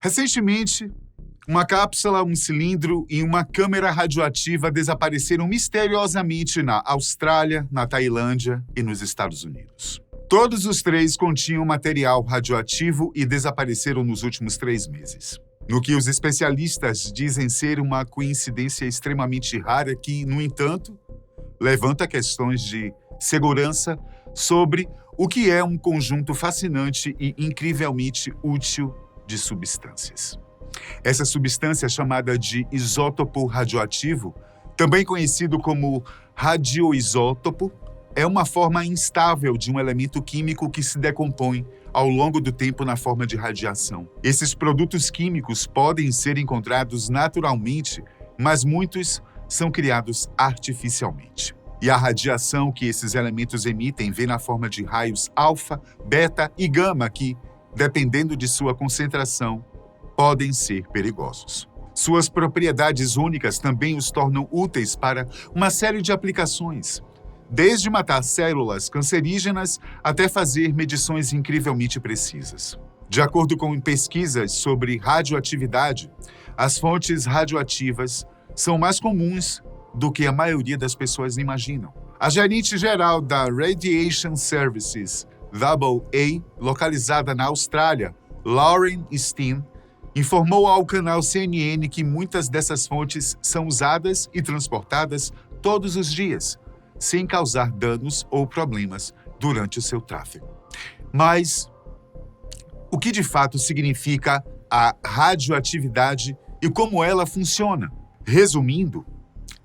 Recentemente, uma cápsula, um cilindro e uma câmara radioativa desapareceram misteriosamente na Austrália, na Tailândia e nos Estados Unidos. Todos os três continham material radioativo e desapareceram nos últimos 3 meses. No que os especialistas dizem ser uma coincidência extremamente rara que, no entanto, levanta questões de segurança sobre o que é um conjunto fascinante e incrivelmente útil de substâncias. Essa substância é chamada de isótopo radioativo, também conhecido como radioisótopo, é uma forma instável de um elemento químico que se decompõe ao longo do tempo na forma de radiação. Esses produtos químicos podem ser encontrados naturalmente, mas muitos são criados artificialmente. E a radiação que esses elementos emitem vem na forma de raios alfa, beta e gama que, dependendo de sua concentração, podem ser perigosos. Suas propriedades únicas também os tornam úteis para uma série de aplicações, desde matar células cancerígenas até fazer medições incrivelmente precisas. De acordo com pesquisas sobre radioatividade, as fontes radioativas são mais comuns do que a maioria das pessoas imaginam. A gerente-geral da Radiation Services, AA, localizada na Austrália, Lauren Steen, informou ao canal CNN que muitas dessas fontes são usadas e transportadas todos os dias, sem causar danos ou problemas durante o seu tráfego. Mas o que de fato significa a radioatividade e como ela funciona? Resumindo,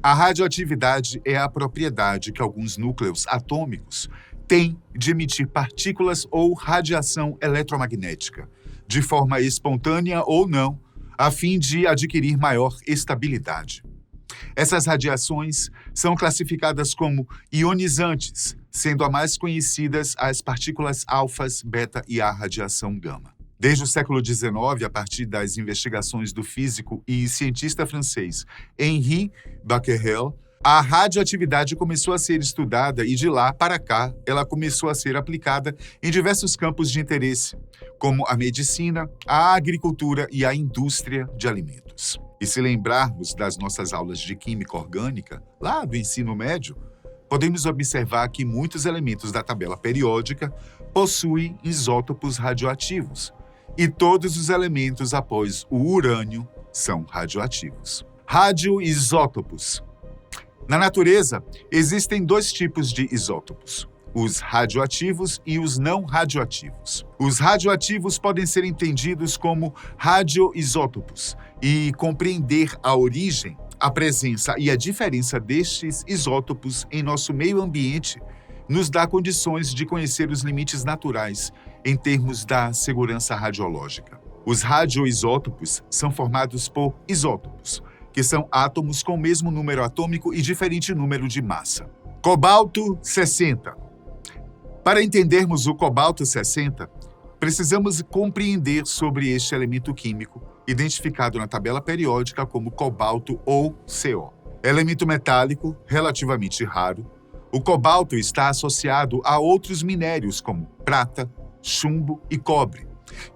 a radioatividade é a propriedade que alguns núcleos atômicos têm de emitir partículas ou radiação eletromagnética, de forma espontânea ou não, a fim de adquirir maior estabilidade. Essas radiações são classificadas como ionizantes, sendo as mais conhecidas as partículas alfas, beta e a radiação gama. Desde o século XIX, a partir das investigações do físico e cientista francês Henri Becquerel, a radioatividade começou a ser estudada e de lá para cá ela começou a ser aplicada em diversos campos de interesse, como a medicina, a agricultura e a indústria de alimentos. E se lembrarmos das nossas aulas de química orgânica, lá do ensino médio, podemos observar que muitos elementos da tabela periódica possuem isótopos radioativos, e todos os elementos após o urânio são radioativos. Radioisótopos. Na natureza, existem 2 tipos de isótopos, os radioativos e os não radioativos. Os radioativos podem ser entendidos como radioisótopos e compreender a origem, a presença e a diferença destes isótopos em nosso meio ambiente nos dá condições de conhecer os limites naturais em termos da segurança radiológica. Os radioisótopos são formados por isótopos, que são átomos com o mesmo número atômico e diferente número de massa. Cobalto 60. Para entendermos o cobalto 60, precisamos compreender sobre este elemento químico, identificado na tabela periódica como cobalto ou CO. Elemento metálico relativamente raro, o cobalto está associado a outros minérios como prata, chumbo e cobre,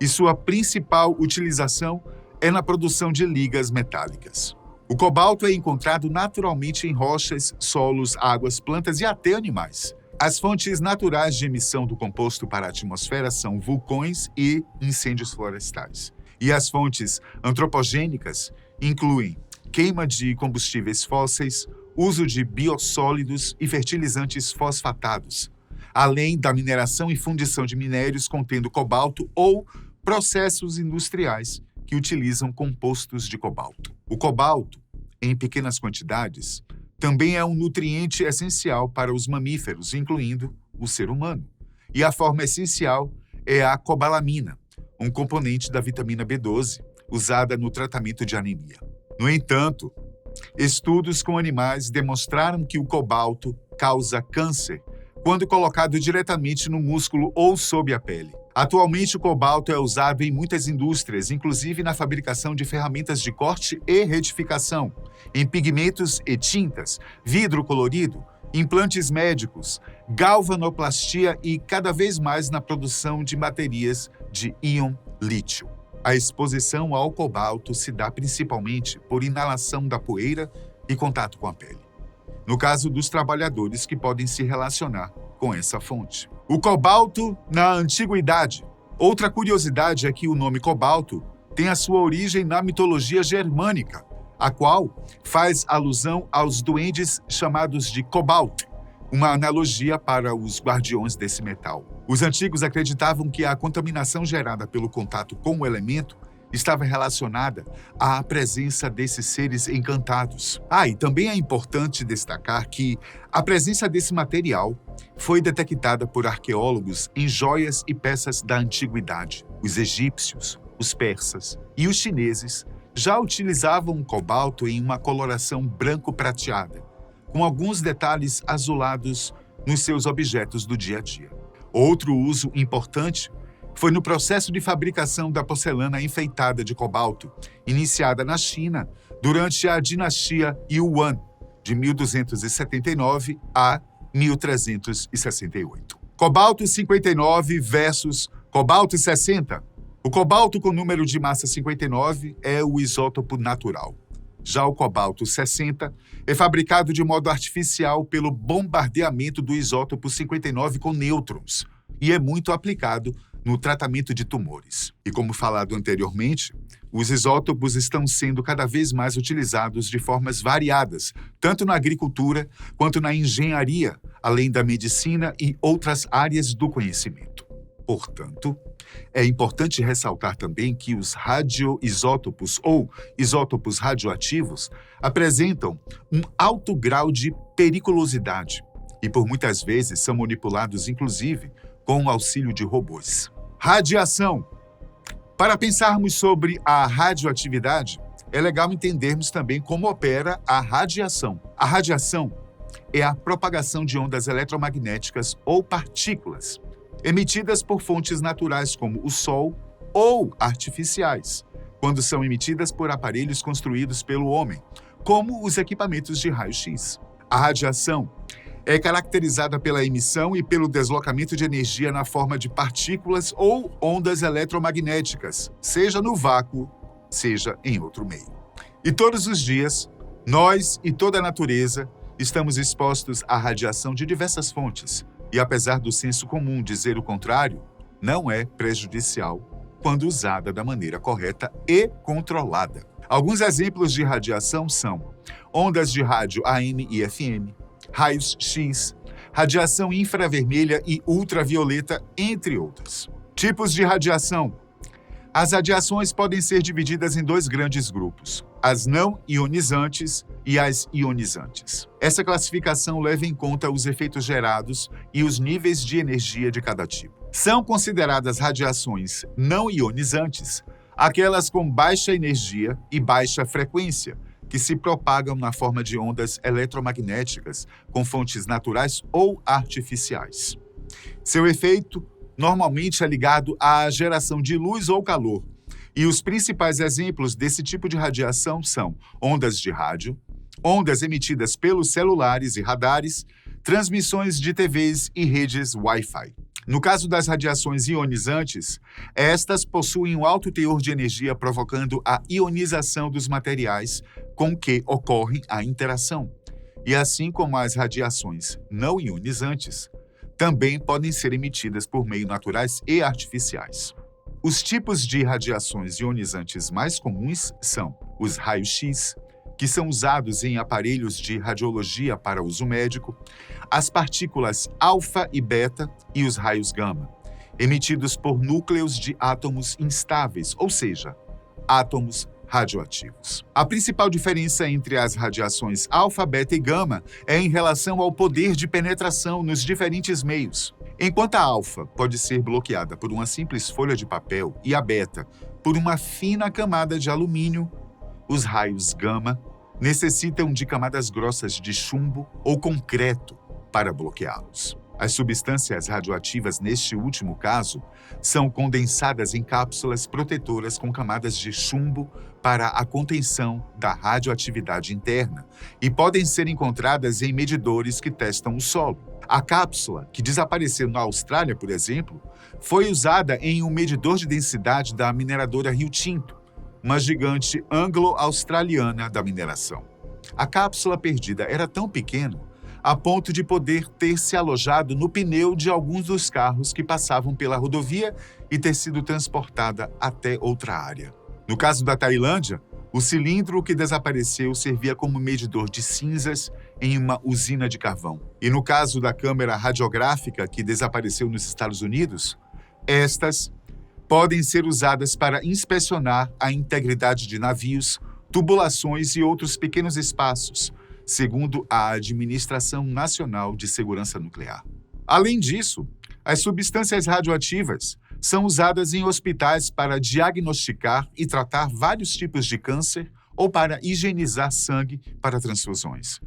e sua principal utilização é na produção de ligas metálicas. O cobalto é encontrado naturalmente em rochas, solos, águas, plantas e até animais. As fontes naturais de emissão do composto para a atmosfera são vulcões e incêndios florestais. E as fontes antropogênicas incluem queima de combustíveis fósseis, uso de biossólidos e fertilizantes fosfatados, além da mineração e fundição de minérios contendo cobalto ou processos industriais que utilizam compostos de cobalto. O cobalto, em pequenas quantidades, também é um nutriente essencial para os mamíferos, incluindo o ser humano. E a forma essencial é a cobalamina, um componente da vitamina B12, usada no tratamento de anemia. No entanto, estudos com animais demonstraram que o cobalto causa câncer quando colocado diretamente no músculo ou sob a pele. Atualmente, o cobalto é usado em muitas indústrias, inclusive na fabricação de ferramentas de corte e retificação, em pigmentos e tintas, vidro colorido, implantes médicos, galvanoplastia e cada vez mais na produção de baterias de íon lítio. A exposição ao cobalto se dá principalmente por inalação da poeira e contato com a pele. No caso dos trabalhadores que podem se relacionar com essa fonte. O cobalto na antiguidade. Outra curiosidade é que o nome cobalto tem a sua origem na mitologia germânica, a qual faz alusão aos duendes chamados de Cobalt, uma analogia para os guardiões desse metal. Os antigos acreditavam que a contaminação gerada pelo contato com o elemento estava relacionada à presença desses seres encantados. E também é importante destacar que a presença desse material foi detectada por arqueólogos em joias e peças da antiguidade. Os egípcios, os persas e os chineses já utilizavam o cobalto em uma coloração branco-prateada, com alguns detalhes azulados nos seus objetos do dia a dia. Outro uso importante foi no processo de fabricação da porcelana enfeitada de cobalto, iniciada na China durante a dinastia Yuan, de 1279 a 1368. Cobalto 59 versus cobalto 60. O cobalto com número de massa 59 é o isótopo natural. Já o cobalto 60 é fabricado de modo artificial pelo bombardeamento do isótopo 59 com nêutrons e é muito aplicado no tratamento de tumores. E como falado anteriormente, os isótopos estão sendo cada vez mais utilizados de formas variadas, tanto na agricultura quanto na engenharia, além da medicina e outras áreas do conhecimento. Portanto, é importante ressaltar também que os radioisótopos ou isótopos radioativos apresentam um alto grau de periculosidade e por muitas vezes são manipulados, inclusive, com o auxílio de robôs. Radiação. Para pensarmos sobre a radioatividade, é legal entendermos também como opera a radiação. A radiação é a propagação de ondas eletromagnéticas ou partículas emitidas por fontes naturais como o Sol ou artificiais, quando são emitidas por aparelhos construídos pelo homem, como os equipamentos de raio-x. A radiação é caracterizada pela emissão e pelo deslocamento de energia na forma de partículas ou ondas eletromagnéticas, seja no vácuo, seja em outro meio. E todos os dias, nós e toda a natureza estamos expostos à radiação de diversas fontes, e apesar do senso comum dizer o contrário, não é prejudicial quando usada da maneira correta e controlada. Alguns exemplos de radiação são ondas de rádio AM e FM, raios X, radiação infravermelha e ultravioleta, entre outras. Tipos de radiação. As radiações podem ser divididas em dois grandes grupos, as não ionizantes e as ionizantes. Essa classificação leva em conta os efeitos gerados e os níveis de energia de cada tipo. São consideradas radiações não ionizantes aquelas com baixa energia e baixa frequência, que se propagam na forma de ondas eletromagnéticas com fontes naturais ou artificiais. Seu efeito normalmente é ligado à geração de luz ou calor, e os principais exemplos desse tipo de radiação são ondas de rádio, ondas emitidas pelos celulares e radares, transmissões de TVs e redes Wi-Fi. No caso das radiações ionizantes, estas possuem um alto teor de energia, provocando a ionização dos materiais com que ocorre a interação. E assim como as radiações não ionizantes, também podem ser emitidas por meios naturais e artificiais. Os tipos de radiações ionizantes mais comuns são os raios-X, que são usados em aparelhos de radiologia para uso médico, as partículas alfa e beta e os raios gama, emitidos por núcleos de átomos instáveis, ou seja, átomos radioativos. A principal diferença entre as radiações alfa, beta e gama é em relação ao poder de penetração nos diferentes meios. Enquanto a alfa pode ser bloqueada por uma simples folha de papel e a beta por uma fina camada de alumínio, os raios gama necessitam de camadas grossas de chumbo ou concreto para bloqueá-los. As substâncias radioativas, neste último caso, são condensadas em cápsulas protetoras com camadas de chumbo para a contenção da radioatividade interna e podem ser encontradas em medidores que testam o solo. A cápsula, que desapareceu na Austrália, por exemplo, foi usada em um medidor de densidade da mineradora Rio Tinto, uma gigante anglo-australiana da mineração. A cápsula perdida era tão pequena a ponto de poder ter se alojado no pneu de alguns dos carros que passavam pela rodovia e ter sido transportada até outra área. No caso da Tailândia, o cilindro que desapareceu servia como medidor de cinzas em uma usina de carvão. E no caso da câmera radiográfica que desapareceu nos Estados Unidos, estas podem ser usadas para inspecionar a integridade de navios, tubulações e outros pequenos espaços, segundo a Administração Nacional de Segurança Nuclear. Além disso, as substâncias radioativas são usadas em hospitais para diagnosticar e tratar vários tipos de câncer ou para higienizar sangue para transfusões,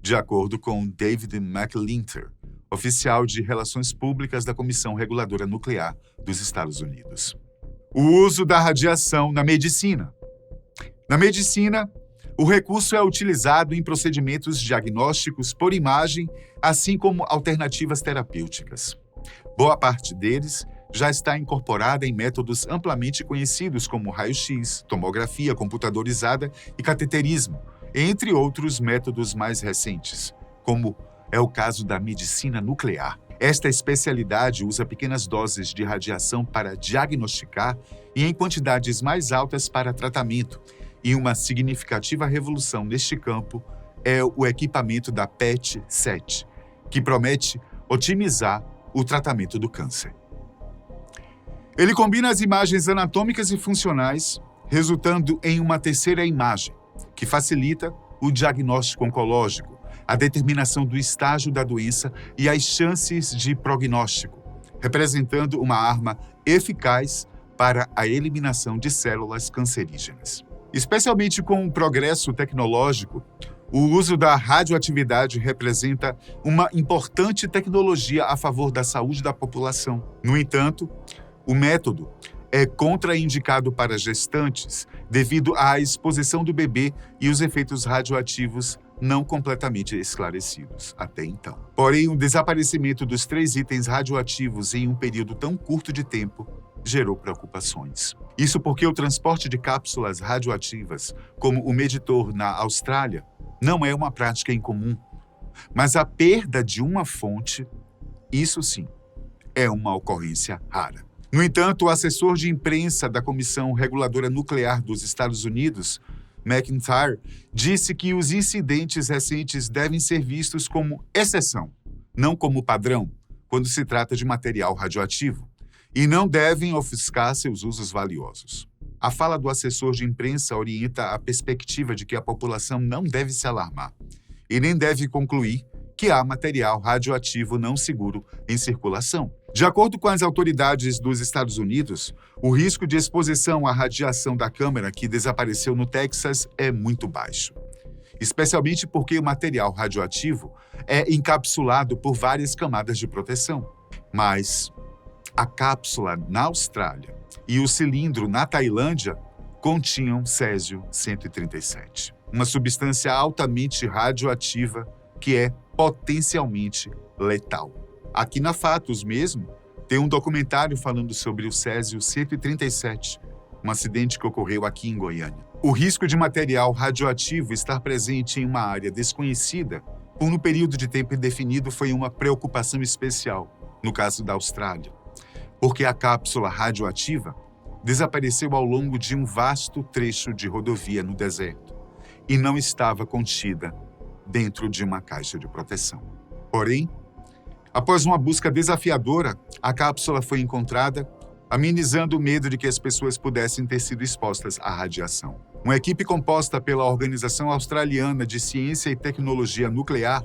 de acordo com David McLinter, oficial de Relações Públicas da Comissão Reguladora Nuclear dos Estados Unidos. O uso da radiação na medicina. Na medicina, o recurso é utilizado em procedimentos diagnósticos por imagem, assim como alternativas terapêuticas. Boa parte deles já está incorporada em métodos amplamente conhecidos como raio-x, tomografia computadorizada e cateterismo, entre outros métodos mais recentes, como é o caso da medicina nuclear. Esta especialidade usa pequenas doses de radiação para diagnosticar e em quantidades mais altas para tratamento, e uma significativa revolução neste campo é o equipamento da PET-CT, que promete otimizar o tratamento do câncer. Ele combina as imagens anatômicas e funcionais, resultando em uma terceira imagem, que facilita o diagnóstico oncológico, a determinação do estágio da doença e as chances de prognóstico, representando uma arma eficaz para a eliminação de células cancerígenas. Especialmente com o progresso tecnológico, o uso da radioatividade representa uma importante tecnologia a favor da saúde da população. No entanto, o método é contraindicado para gestantes devido à exposição do bebê e os efeitos radioativos não completamente esclarecidos até então. Porém, o desaparecimento dos 3 itens radioativos em um período tão curto de tempo gerou preocupações. Isso porque o transporte de cápsulas radioativas, como o medidor na Austrália, não é uma prática incomum. Mas a perda de uma fonte, isso sim, é uma ocorrência rara. No entanto, o assessor de imprensa da Comissão Reguladora Nuclear dos Estados Unidos, McIntyre, disse que os incidentes recentes devem ser vistos como exceção, não como padrão, quando se trata de material radioativo, e não devem ofuscar seus usos valiosos. A fala do assessor de imprensa orienta a perspectiva de que a população não deve se alarmar e nem deve concluir que há material radioativo não seguro em circulação. De acordo com as autoridades dos Estados Unidos, o risco de exposição à radiação da câmera que desapareceu no Texas é muito baixo, especialmente porque o material radioativo é encapsulado por várias camadas de proteção. Mas a cápsula na Austrália e o cilindro na Tailândia continham césio-137, uma substância altamente radioativa que é potencialmente letal. Aqui na Fatos mesmo, tem um documentário falando sobre o césio-137, um acidente que ocorreu aqui em Goiânia. O risco de material radioativo estar presente em uma área desconhecida por um período de tempo indefinido foi uma preocupação especial, no caso da Austrália, porque a cápsula radioativa desapareceu ao longo de um vasto trecho de rodovia no deserto e não estava contida dentro de uma caixa de proteção. Porém, após uma busca desafiadora, a cápsula foi encontrada, amenizando o medo de que as pessoas pudessem ter sido expostas à radiação. Uma equipe composta pela Organização Australiana de Ciência e Tecnologia Nuclear,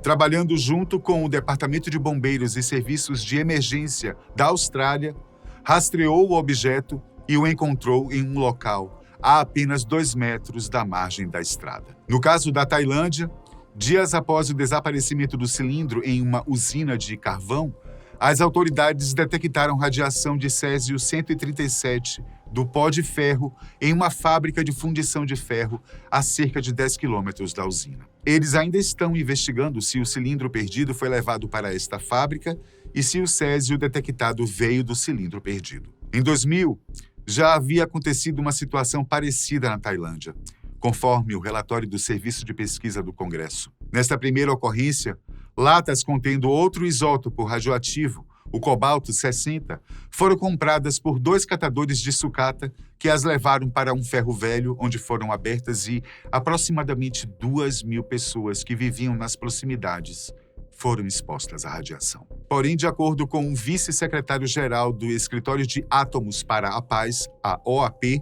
trabalhando junto com o Departamento de Bombeiros e Serviços de Emergência da Austrália, rastreou o objeto e o encontrou em um local a apenas 2 metros da margem da estrada. No caso da Tailândia, dias após o desaparecimento do cilindro em uma usina de carvão, as autoridades detectaram radiação de césio-137 do pó de ferro em uma fábrica de fundição de ferro a cerca de 10 quilômetros da usina. Eles ainda estão investigando se o cilindro perdido foi levado para esta fábrica e se o césio detectado veio do cilindro perdido. Em 2000, já havia acontecido uma situação parecida na Tailândia, conforme o relatório do Serviço de Pesquisa do Congresso. Nesta primeira ocorrência, latas contendo outro isótopo radioativo, o cobalto-60, foram compradas por 2 catadores de sucata que as levaram para um ferro velho onde foram abertas e aproximadamente 2.000 pessoas que viviam nas proximidades foram expostas à radiação. Porém, de acordo com o vice-secretário-geral do Escritório de Átomos para a Paz, a OAP,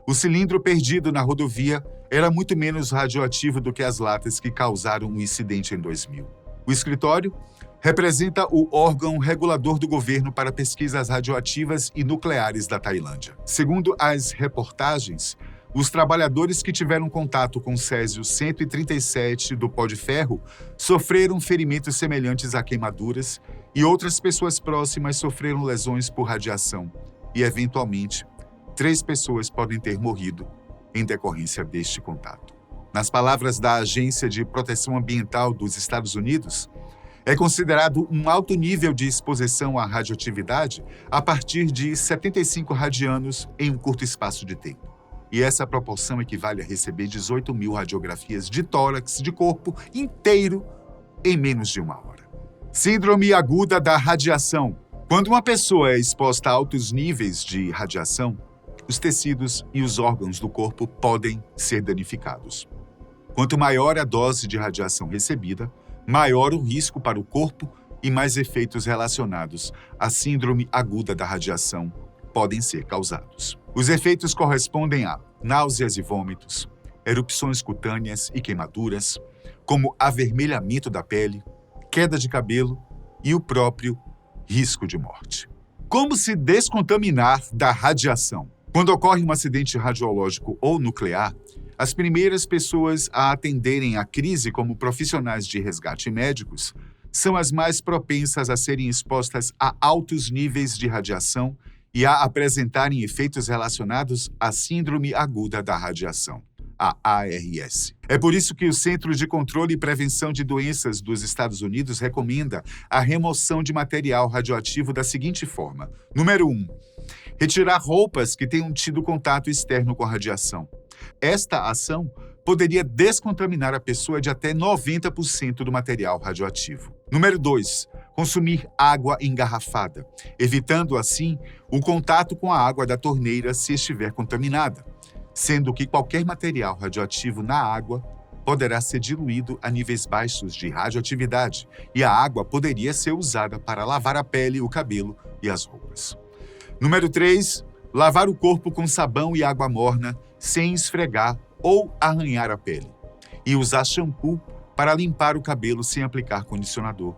o cilindro perdido na rodovia era muito menos radioativo do que as latas que causaram o incidente em 2000. O escritório representa o órgão regulador do governo para pesquisas radioativas e nucleares da Tailândia. Segundo as reportagens, os trabalhadores que tiveram contato com césio-137 do pó de ferro sofreram ferimentos semelhantes a queimaduras e outras pessoas próximas sofreram lesões por radiação e, eventualmente, 3 pessoas podem ter morrido em decorrência deste contato. Nas palavras da Agência de Proteção Ambiental dos Estados Unidos, é considerado um alto nível de exposição à radioatividade a partir de 75 radianos em um curto espaço de tempo. E essa proporção equivale a receber 18.000 radiografias de tórax de corpo inteiro em menos de 1 hora. Síndrome aguda da radiação. Quando uma pessoa é exposta a altos níveis de radiação, os tecidos e os órgãos do corpo podem ser danificados. Quanto maior a dose de radiação recebida, maior o risco para o corpo e mais efeitos relacionados à síndrome aguda da radiação podem ser causados. Os efeitos correspondem a náuseas e vômitos, erupções cutâneas e queimaduras, como avermelhamento da pele, queda de cabelo e o próprio risco de morte. Como se descontaminar da radiação? Quando ocorre um acidente radiológico ou nuclear, as primeiras pessoas a atenderem à crise como profissionais de resgate médicos são as mais propensas a serem expostas a altos níveis de radiação e a apresentarem efeitos relacionados à síndrome aguda da radiação, a ARS. É por isso que o Centro de Controle e Prevenção de Doenças dos Estados Unidos recomenda a remoção de material radioativo da seguinte forma. Número 1. Retirar roupas que tenham tido contato externo com a radiação. Esta ação poderia descontaminar a pessoa de até 90% do material radioativo. Número 2. Consumir água engarrafada, evitando assim o contato com a água da torneira se estiver contaminada, sendo que qualquer material radioativo na água poderá ser diluído a níveis baixos de radioatividade e a água poderia ser usada para lavar a pele, o cabelo e as roupas. Número 3. Lavar o corpo com sabão e água morna sem esfregar ou arranhar a pele. E usar shampoo para limpar o cabelo sem aplicar condicionador,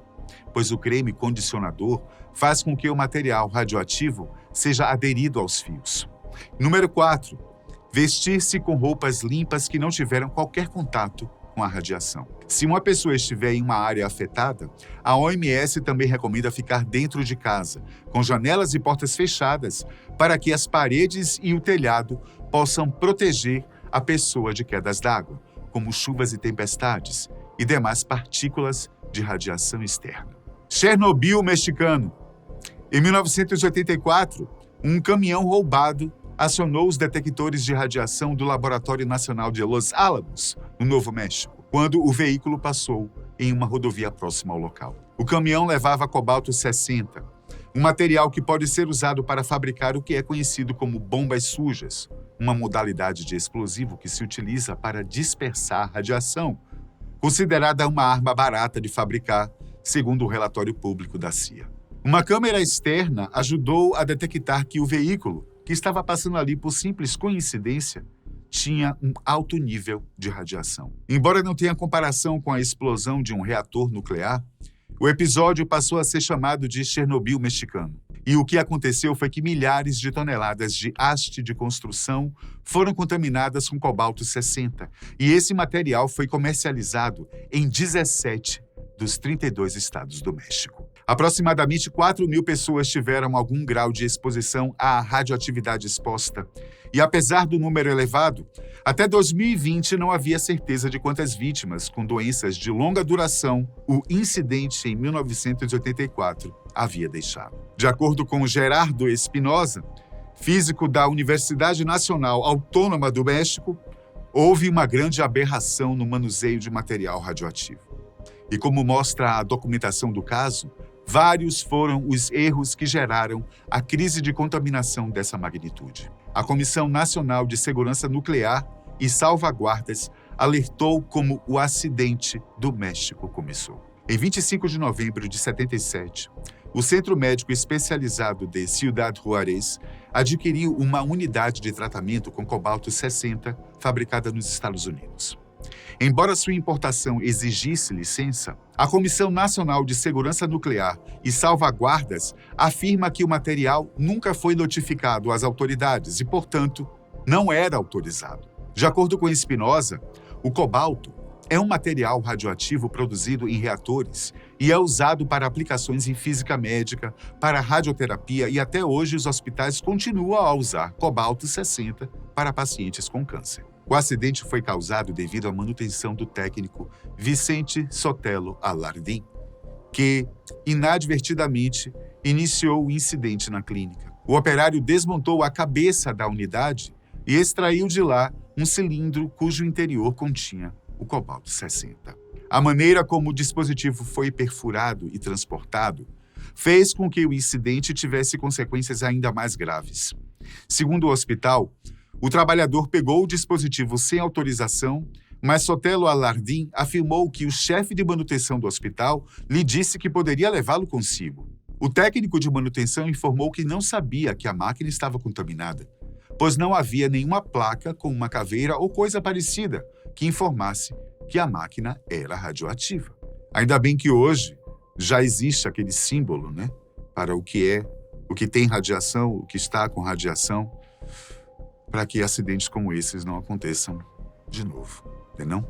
pois o creme condicionador faz com que o material radioativo seja aderido aos fios. Número 4. Vestir-se com roupas limpas que não tiveram qualquer contato com a radiação. Se uma pessoa estiver em uma área afetada, a OMS também recomenda ficar dentro de casa, com janelas e portas fechadas, para que as paredes e o telhado possam proteger a pessoa de quedas d'água, como chuvas e tempestades, e demais partículas de radiação externa. Chernobyl mexicano. Em 1984, um caminhão roubado acionou os detectores de radiação do Laboratório Nacional de Los Alamos, no Novo México, quando o veículo passou em uma rodovia próxima ao local. O caminhão levava cobalto-60, um material que pode ser usado para fabricar o que é conhecido como bombas sujas, uma modalidade de explosivo que se utiliza para dispersar radiação, considerada uma arma barata de fabricar, segundo o relatório público da CIA. Uma câmera externa ajudou a detectar que o veículo, que estava passando ali por simples coincidência, tinha um alto nível de radiação. Embora não tenha comparação com a explosão de um reator nuclear, o episódio passou a ser chamado de Chernobyl mexicano. E o que aconteceu foi que milhares de toneladas de haste de construção foram contaminadas com cobalto-60, e esse material foi comercializado em 17 dos 32 estados do México. Aproximadamente 4.000 pessoas tiveram algum grau de exposição à radioatividade exposta, E apesar do número elevado, até 2020 não havia certeza de quantas vítimas com doenças de longa duração o incidente em 1984 havia deixado. De acordo com Gerardo Espinosa, físico da Universidade Nacional Autônoma do México, houve uma grande aberração no manuseio de material radioativo. E como mostra a documentação do caso, vários foram os erros que geraram a crise de contaminação dessa magnitude. A Comissão Nacional de Segurança Nuclear e Salvaguardas alertou como o acidente do México começou. Em 25 de novembro de 77, o Centro Médico Especializado de Ciudad Juárez adquiriu uma unidade de tratamento com cobalto-60 fabricada nos Estados Unidos. Embora sua importação exigisse licença, a Comissão Nacional de Segurança Nuclear e Salvaguardas afirma que o material nunca foi notificado às autoridades e, portanto, não era autorizado. De acordo com Espinosa, o cobalto é um material radioativo produzido em reatores e é usado para aplicações em física médica, para radioterapia e até hoje os hospitais continuam a usar cobalto-60 para pacientes com câncer. O acidente foi causado devido à manutenção do técnico Vicente Sotelo Alardim, que, inadvertidamente, iniciou o incidente na clínica. O operário desmontou a cabeça da unidade e extraiu de lá um cilindro cujo interior continha o cobalto-60. A maneira como o dispositivo foi perfurado e transportado fez com que o incidente tivesse consequências ainda mais graves. Segundo o hospital, o trabalhador pegou o dispositivo sem autorização, mas Sotelo Alardim afirmou que o chefe de manutenção do hospital lhe disse que poderia levá-lo consigo. O técnico de manutenção informou que não sabia que a máquina estava contaminada, pois não havia nenhuma placa com uma caveira ou coisa parecida que informasse que a máquina era radioativa. Ainda bem que hoje já existe aquele símbolo, né, para o que tem radiação, o que está com radiação, para que acidentes como esses não aconteçam de novo, não?